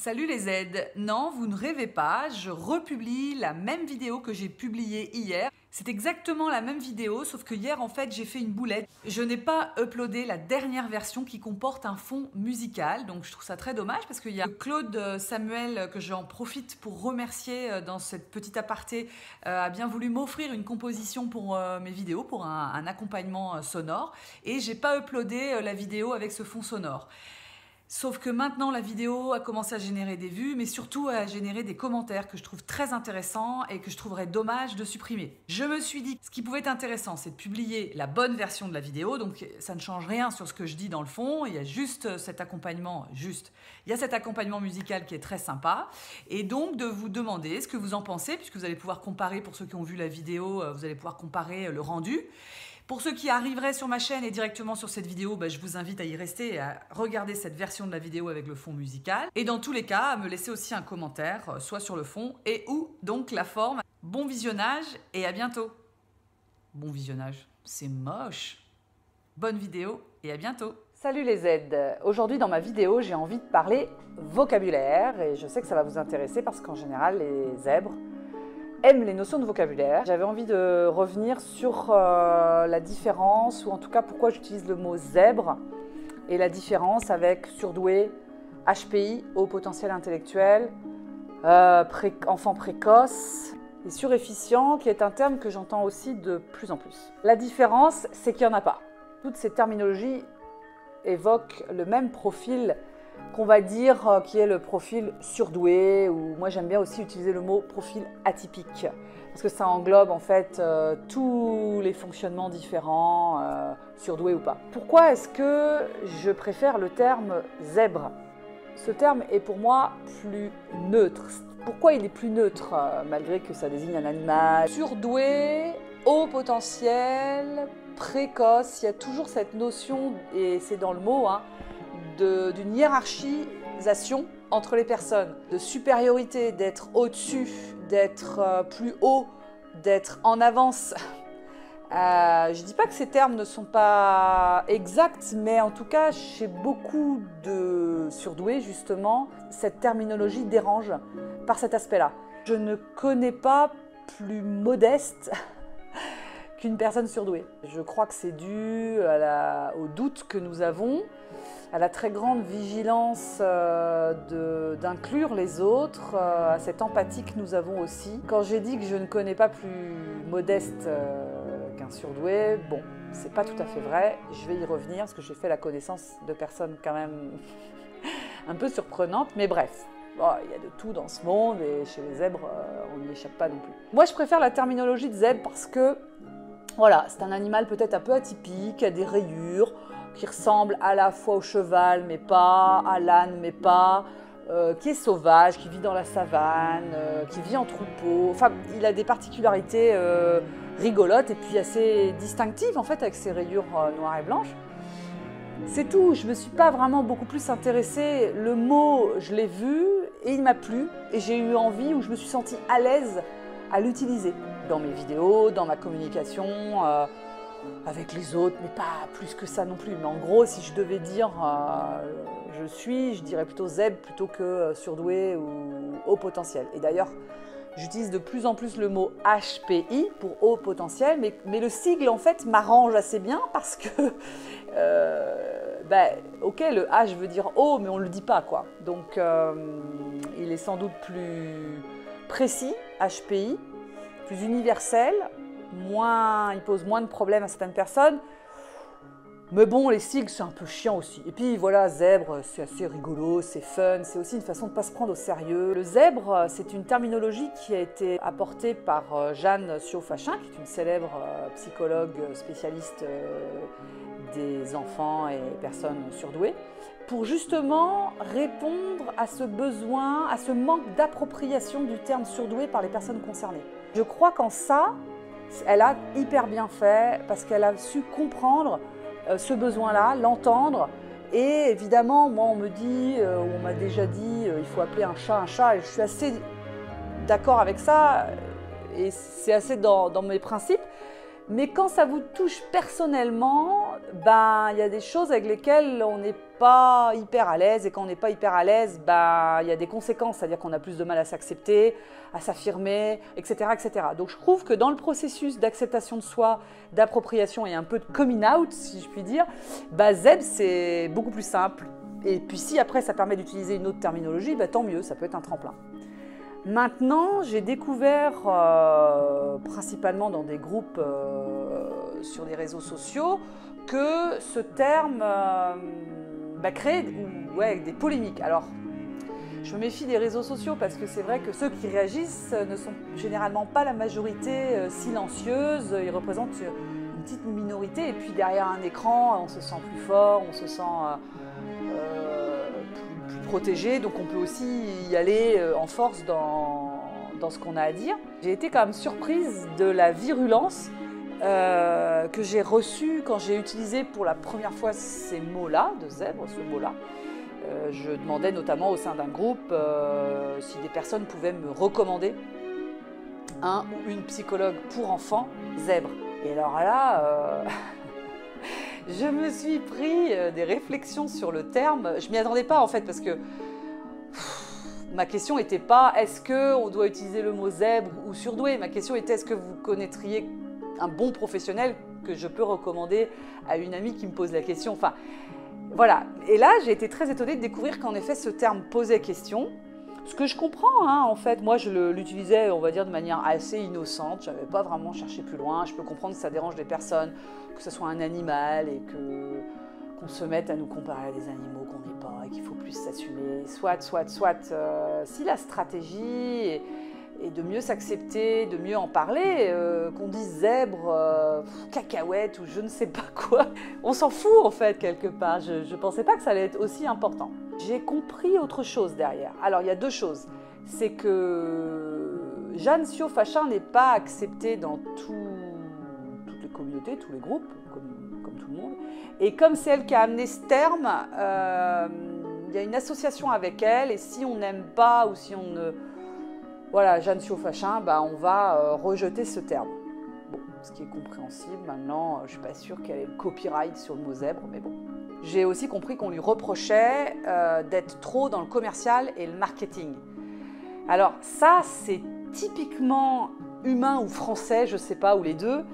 Salut les Z. Non, vous ne rêvez pas, je republie la même vidéo que j'ai publiée hier. C'est exactement la même vidéo, sauf que hier en fait j'ai fait une boulette. Je n'ai pas uploadé la dernière version qui comporte un fond musical, donc je trouve ça très dommage parce qu'il y a Claude Samuel que j'en profite pour remercier dans cette petite aparté, a bien voulu m'offrir une composition pour mes vidéos, pour un accompagnement sonore, et j'ai pas uploadé la vidéo avec ce fond sonore. Sauf que maintenant, la vidéo a commencé à générer des vues, mais surtout à générer des commentaires que je trouve très intéressants et que je trouverais dommage de supprimer. Je me suis dit, ce qui pouvait être intéressant, c'est de publier la bonne version de la vidéo, donc ça ne change rien sur ce que je dis dans le fond, il y a juste cet accompagnement, musical qui est très sympa, et donc de vous demander ce que vous en pensez, puisque vous allez pouvoir comparer, pour ceux qui ont vu la vidéo, vous allez pouvoir comparer le rendu. Pour ceux qui arriveraient sur ma chaîne et directement sur cette vidéo, je vous invite à y rester et à regarder cette version de la vidéo avec le fond musical. Et dans tous les cas, à me laisser aussi un commentaire, soit sur le fond et ou donc la forme. Bon visionnage et à bientôt. Bon visionnage, c'est moche. Bonne vidéo et à bientôt. Salut les Z. Aujourd'hui dans ma vidéo, j'ai envie de parler vocabulaire et je sais que ça va vous intéresser parce qu'en général, les zèbres aiment les notions de vocabulaire. J'avais envie de revenir sur la différence, ou en tout cas pourquoi j'utilise le mot zèbre, et la différence avec surdoué, HPI, haut potentiel intellectuel, enfant précoce, et surefficient, qui est un terme que j'entends aussi de plus en plus. La différence, c'est qu'il n'y en a pas. Toutes ces terminologies évoquent le même profil qu'on va dire qui est le profil surdoué, ou moi j'aime bien aussi utiliser le mot profil atypique parce que ça englobe en fait tous les fonctionnements différents, surdoué ou pas. Pourquoi est-ce que je préfère le terme zèbre? Ce terme est pour moi plus neutre. Pourquoi il est plus neutre malgré que ça désigne un animal? Surdoué, haut potentiel, précoce, il y a toujours cette notion, et c'est dans le mot, d'une hiérarchisation entre les personnes, de supériorité, d'être au-dessus, d'être plus haut, d'être en avance. Je ne dis pas que ces termes ne sont pas exacts, mais en tout cas, chez beaucoup de surdoués, justement, cette terminologie dérange par cet aspect-là. Je ne connais pas plus modeste qu'une personne surdouée. Je crois que c'est dû au doute que nous avons, à la très grande vigilance d'inclure les autres, à cette empathie que nous avons aussi. Quand j'ai dit que je ne connais pas plus modeste qu'un surdoué, bon, c'est pas tout à fait vrai. Je vais y revenir parce que j'ai fait la connaissance de personnes quand même un peu surprenantes, mais bref. Il y a de tout dans ce monde et chez les zèbres, on n'y échappe pas non plus. Moi, je préfère la terminologie de zèbre parce que voilà, c'est un animal peut-être un peu atypique, qui a des rayures, qui ressemble à la fois au cheval mais pas, à l'âne mais pas, qui est sauvage, qui vit dans la savane, qui vit en troupeau. Enfin, il a des particularités rigolotes et puis assez distinctives en fait avec ses rayures noires et blanches. C'est tout, je ne me suis pas vraiment beaucoup plus intéressée. Le mot, je l'ai vu et il m'a plu et j'ai eu envie, ou je me suis sentie à l'aise à l'utiliser dans mes vidéos, dans ma communication avec les autres, mais pas plus que ça non plus. Mais en gros, si je devais dire je dirais plutôt zèbre plutôt que surdoué ou haut potentiel. Et d'ailleurs, j'utilise de plus en plus le mot HPI pour haut potentiel, mais le sigle en fait m'arrange assez bien parce que ok, le H veut dire haut, mais on ne le dit pas quoi. Donc il est sans doute plus précis, HPI, plus universel, il pose moins de problèmes à certaines personnes. Mais bon, les sigles, c'est un peu chiant aussi. Et puis voilà, zèbre, c'est assez rigolo, c'est fun, c'est aussi une façon de ne pas se prendre au sérieux. Le zèbre, c'est une terminologie qui a été apportée par Jeanne Siaud-Fachin, qui est une célèbre psychologue spécialiste des enfants et personnes surdouées, pour justement répondre à ce besoin, à ce manque d'appropriation du terme surdoué par les personnes concernées. Je crois qu'en ça, elle a hyper bien fait parce qu'elle a su comprendre ce besoin-là, l'entendre. Et évidemment, moi, on m'a déjà dit, il faut appeler un chat, et je suis assez d'accord avec ça, et c'est assez dans mes principes. Mais quand ça vous touche personnellement, ben, il y a des choses avec lesquelles on n'est pas hyper à l'aise, et quand on n'est pas hyper à l'aise, ben, il y a des conséquences, c'est-à-dire qu'on a plus de mal à s'accepter, à s'affirmer, etc., etc. Donc je trouve que dans le processus d'acceptation de soi, d'appropriation et un peu de coming out, si je puis dire, ben, ZEB, c'est beaucoup plus simple. Et puis si après ça permet d'utiliser une autre terminologie, ben, tant mieux, ça peut être un tremplin. Maintenant, j'ai découvert, principalement dans des groupes sur les réseaux sociaux, que ce terme crée des polémiques. Alors, je me méfie des réseaux sociaux parce que c'est vrai que ceux qui réagissent ne sont généralement pas la majorité silencieuse. Ils représentent une petite minorité et puis derrière un écran, on se sent plus fort, on se sent plus protégé. Donc on peut aussi y aller en force dans ce qu'on a à dire. J'ai été quand même surprise de la virulence que j'ai reçue quand j'ai utilisé pour la première fois ces mots-là, de zèbre, ce mot-là. Je demandais notamment au sein d'un groupe si des personnes pouvaient me recommander un ou une psychologue pour enfants zèbre. Et alors là, je me suis pris des réflexions sur le terme. Je ne m'y attendais pas en fait parce que ma question n'était pas est-ce qu'on doit utiliser le mot zèbre ou surdoué. Ma question était est-ce que vous connaîtriez un bon professionnel que je peux recommander à une amie qui me pose la question. Enfin, voilà. Et là, j'ai été très étonnée de découvrir qu'en effet, ce terme posait question. Ce que je comprends, hein, en fait, moi, je l'utilisais, on va dire, de manière assez innocente. Je n'avais pas vraiment cherché plus loin. Je peux comprendre que ça dérange des personnes, que ce soit un animal et qu'on se mette à nous comparer à des animaux qu'on n'est pas et qu'il faut plus s'assumer. Si la stratégie et de mieux s'accepter, de mieux en parler, qu'on dise zèbre, cacahuète ou je ne sais pas quoi. On s'en fout en fait quelque part, je ne pensais pas que ça allait être aussi important. J'ai compris autre chose derrière. Alors il y a deux choses, c'est que Jeanne Siofachin n'est pas acceptée dans toutes les communautés, tous les groupes, comme tout le monde. Et comme c'est elle qui a amené ce terme, il y a une association avec elle et si on n'aime pas ou si on ne... Voilà, Jeanne Siofachin, on va rejeter ce terme. Bon, ce qui est compréhensible. Maintenant, je ne suis pas sûre qu'elle ait le copyright sur le mot zèbre, mais bon. J'ai aussi compris qu'on lui reprochait d'être trop dans le commercial et le marketing. Alors ça, c'est typiquement humain ou français, je ne sais pas, ou les deux.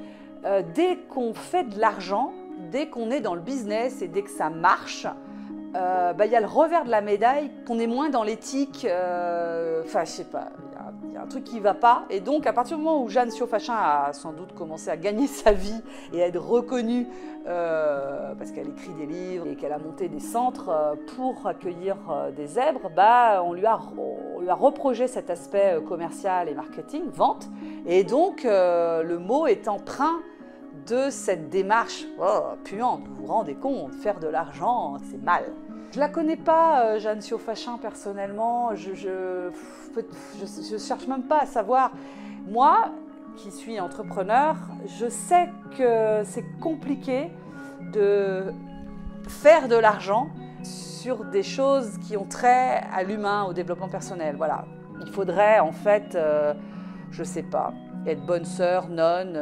Dès qu'on fait de l'argent, dès qu'on est dans le business et dès que ça marche, y a le revers de la médaille, qu'on est moins dans l'éthique, enfin je sais pas, il y a un truc qui va pas. Et donc à partir du moment où Jeanne Siofachin a sans doute commencé à gagner sa vie et à être reconnue parce qu'elle écrit des livres et qu'elle a monté des centres pour accueillir des zèbres, on lui a reproché cet aspect commercial et marketing, vente. Et donc le mot est empreint de cette démarche puante, vous vous rendez compte, faire de l'argent, c'est mal. Je la connais pas, Jeanne Siofachin, personnellement, je cherche même pas à savoir. Moi, qui suis entrepreneur, je sais que c'est compliqué de faire de l'argent sur des choses qui ont trait à l'humain, au développement personnel. Voilà. Il faudrait en fait, je sais pas, être bonne sœur, nonne,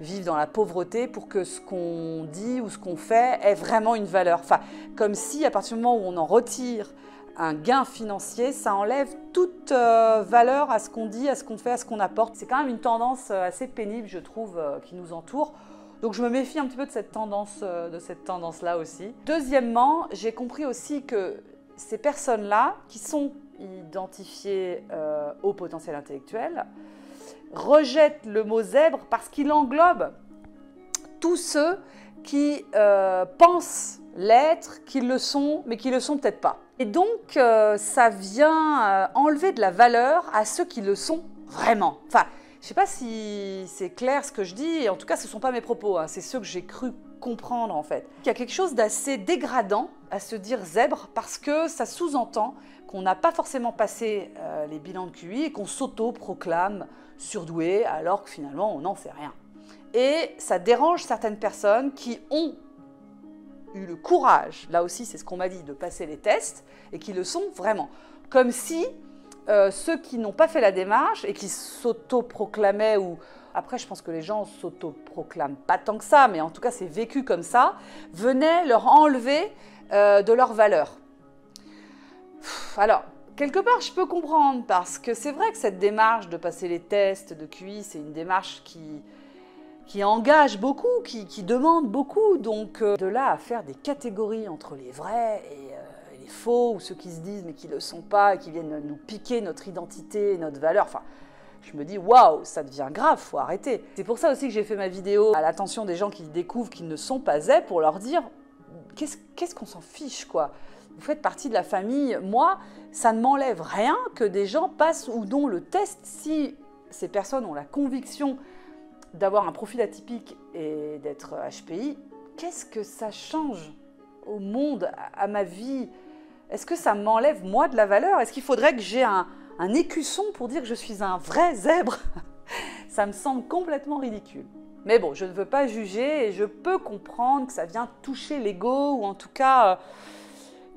vivre dans la pauvreté pour que ce qu'on dit ou ce qu'on fait ait vraiment une valeur. Enfin, comme si à partir du moment où on en retire un gain financier, ça enlève toute valeur à ce qu'on dit, à ce qu'on fait, à ce qu'on apporte. C'est quand même une tendance assez pénible, je trouve, qui nous entoure. Donc je me méfie un petit peu de cette tendance-là aussi. Deuxièmement, j'ai compris aussi que ces personnes-là, qui sont identifiées au potentiel intellectuel, rejettent le mot zèbre parce qu'il englobe tous ceux qui pensent l'être, qu'ils le sont, mais qui ne le sont peut-être pas. Et donc, ça vient enlever de la valeur à ceux qui le sont vraiment. Enfin, je ne sais pas si c'est clair ce que je dis, en tout cas, ce ne sont pas mes propos, hein, c'est ceux que j'ai cru comprendre en fait. Il y a quelque chose d'assez dégradant à se dire zèbre parce que ça sous-entend qu'on n'a pas forcément passé les bilans de QI et qu'on s'auto-proclame surdoué alors que finalement on n'en sait rien. Et ça dérange certaines personnes qui ont eu le courage, là aussi c'est ce qu'on m'a dit, de passer les tests et qui le sont vraiment. Comme si ceux qui n'ont pas fait la démarche et qui s'auto-proclamaient ou après je pense que les gens s'autoproclament pas tant que ça, mais en tout cas c'est vécu comme ça, venaient leur enlever de leur valeur. Alors, quelque part je peux comprendre, parce que c'est vrai que cette démarche de passer les tests de QI, c'est une démarche qui engage beaucoup, qui demande beaucoup, donc de là à faire des catégories entre les vrais et les faux, ou ceux qui se disent mais qui ne le sont pas, et qui viennent nous piquer notre identité, notre valeur, enfin, je me dis waouh, ça devient grave, faut arrêter. C'est pour ça aussi que j'ai fait ma vidéo à l'attention des gens qui découvrent qu'ils ne sont pas zèbres, pour leur dire qu'est-ce qu'on s'en fiche, quoi. Vous faites partie de la famille. Moi, ça ne m'enlève rien que des gens passent ou non le test. Si ces personnes ont la conviction d'avoir un profil atypique et d'être HPI, qu'est-ce que ça change au monde, à ma vie? Est-ce que ça m'enlève, moi, de la valeur? Est-ce qu'il faudrait que j'ai un écusson pour dire que je suis un vrai zèbre? Ça me semble complètement ridicule. Mais bon, je ne veux pas juger et je peux comprendre que ça vient toucher l'ego, ou en tout cas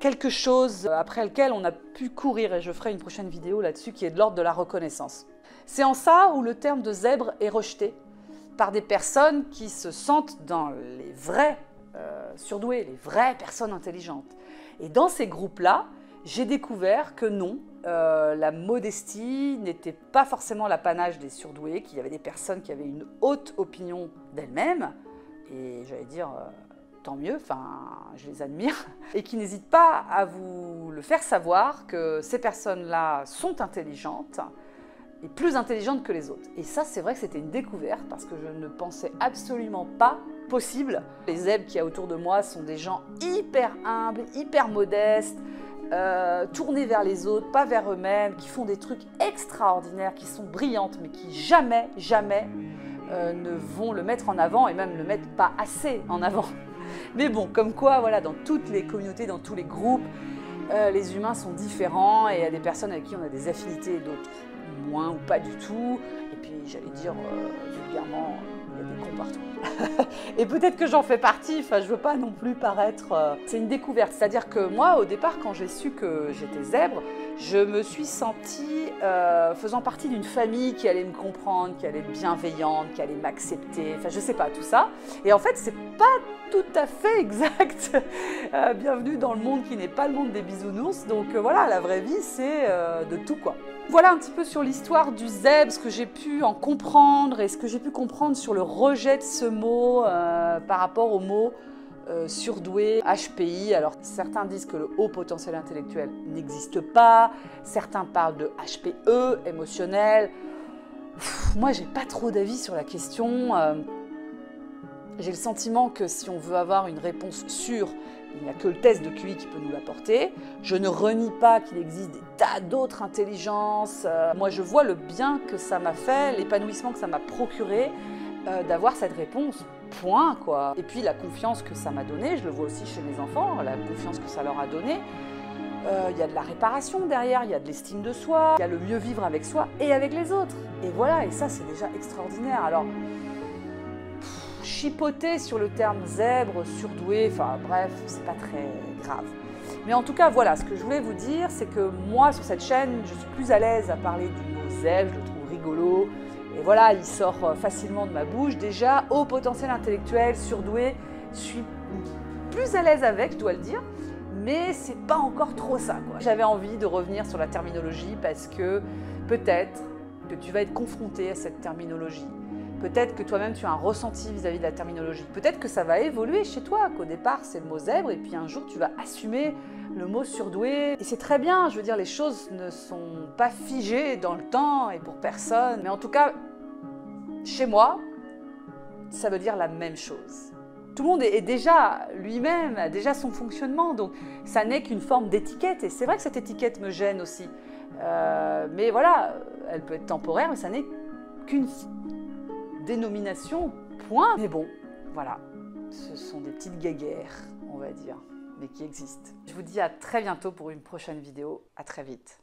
quelque chose après lequel on a pu courir, et je ferai une prochaine vidéo là-dessus qui est de l'ordre de la reconnaissance. C'est en ça où le terme de zèbre est rejeté par des personnes qui se sentent dans les vrais surdoués, les vraies personnes intelligentes. Et dans ces groupes-là, j'ai découvert que non, la modestie n'était pas forcément l'apanage des surdoués, qu'il y avait des personnes qui avaient une haute opinion d'elles-mêmes, et j'allais dire tant mieux, enfin je les admire, et qui n'hésitent pas à vous le faire savoir que ces personnes-là sont intelligentes, et plus intelligentes que les autres. Et ça, c'est vrai que c'était une découverte, parce que je ne pensais absolument pas possible. Les zèbres qu'il y a autour de moi sont des gens hyper humbles, hyper modestes, tournés vers les autres, pas vers eux-mêmes, qui font des trucs extraordinaires, qui sont brillantes, mais qui jamais ne vont le mettre en avant, et même le mettent pas assez en avant. Mais bon, comme quoi, voilà, dans toutes les communautés, dans tous les groupes, les humains sont différents, et il y a des personnes avec qui on a des affinités et d'autres moins ou pas du tout. Et puis, j'allais dire vulgairement, il y a des cons partout. Et peut-être que j'en fais partie, enfin, je veux pas non plus paraître... C'est une découverte, c'est-à-dire que moi, au départ, quand j'ai su que j'étais zèbre, je me suis sentie faisant partie d'une famille qui allait me comprendre, qui allait être bienveillante, qui allait m'accepter, enfin, je sais pas, tout ça. Et en fait, c'est pas tout à fait exact. Bienvenue dans le monde qui n'est pas le monde des bisounours. Donc voilà, la vraie vie, c'est de tout, quoi. Voilà un petit peu sur l'histoire du zèbre, ce que j'ai pu en comprendre et ce que j'ai pu comprendre sur le rejet de ce mot par rapport au mot surdoué, HPI. Alors certains disent que le haut potentiel intellectuel n'existe pas, certains parlent de HPE, émotionnel. Moi, j'ai pas trop d'avis sur la question. J'ai le sentiment que si on veut avoir une réponse sûre, il n'y a que le test de QI qui peut nous l'apporter. Je ne renie pas qu'il existe des tas d'autres intelligences. Moi, je vois le bien que ça m'a fait, l'épanouissement que ça m'a procuré d'avoir cette réponse. Point, quoi. Et puis la confiance que ça m'a donnée, je le vois aussi chez mes enfants, la confiance que ça leur a donnée. Il y a de la réparation derrière, il y a de l'estime de soi, il y a le mieux vivre avec soi et avec les autres. Et voilà, et ça, c'est déjà extraordinaire. Alors, chipoter sur le terme zèbre, surdoué, enfin bref, c'est pas très grave. Mais en tout cas, voilà, ce que je voulais vous dire, c'est que moi, sur cette chaîne, je suis plus à l'aise à parler du mot zèbre, je le trouve rigolo. Et voilà, il sort facilement de ma bouche. Déjà, haut potentiel intellectuel, surdoué, je suis plus à l'aise avec, je dois le dire. Mais c'est pas encore trop ça, quoi. J'avais envie de revenir sur la terminologie parce que peut-être que tu vas être confronté à cette terminologie. Peut-être que toi-même tu as un ressenti vis-à-vis de la terminologie. Peut-être que ça va évoluer chez toi, qu'au départ c'est le mot zèbre et puis un jour tu vas assumer le mot surdoué. Et c'est très bien, je veux dire, les choses ne sont pas figées dans le temps et pour personne. Mais en tout cas, chez moi, ça veut dire la même chose. Tout le monde est déjà lui-même, a déjà son fonctionnement, donc ça n'est qu'une forme d'étiquette. Et c'est vrai que cette étiquette me gêne aussi. Mais voilà, elle peut être temporaire, mais ça n'est qu'une dénomination, point. Mais bon, voilà, ce sont des petites guéguerres, on va dire, mais qui existent. Je vous dis à très bientôt pour une prochaine vidéo. À très vite.